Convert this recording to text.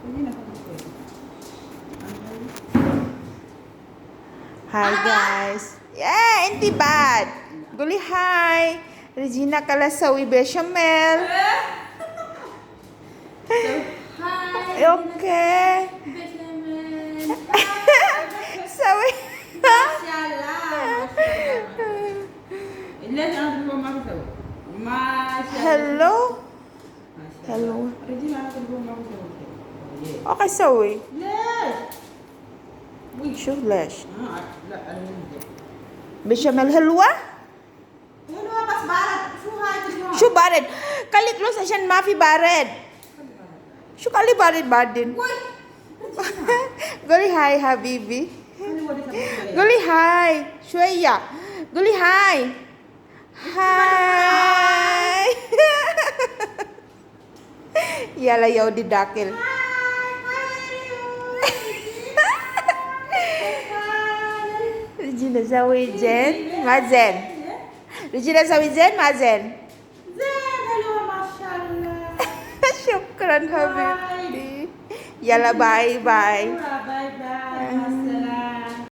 Hi guys. Yeah, hindi bad. Guli hi. Regina Kalasawi bechamil. Hi. Okay. Bechamil. Sawi. Masyaallah. Ilan ang dulu makita? Masyaallah. Hello. Hello. Regina ang dulu makita. Okay, sawi. Yes. شو ليش؟ لا انا bechamil حلوة؟ حلوة بس بارد. شو هاي اليوم؟ شو بارد؟ خليك لوس عشان ما في بارد. شو قالي بارد بعدين؟ قولي هاي حبيبي. قولي هاي شوية. قولي هاي. هاي. يلا يا ودي داخل. Regina سوي زين ما زين. Regina سوي زين ما زين. زين حلوة ما شاء الله. شكرا حبيبتي. يلا باي باي. باي باي.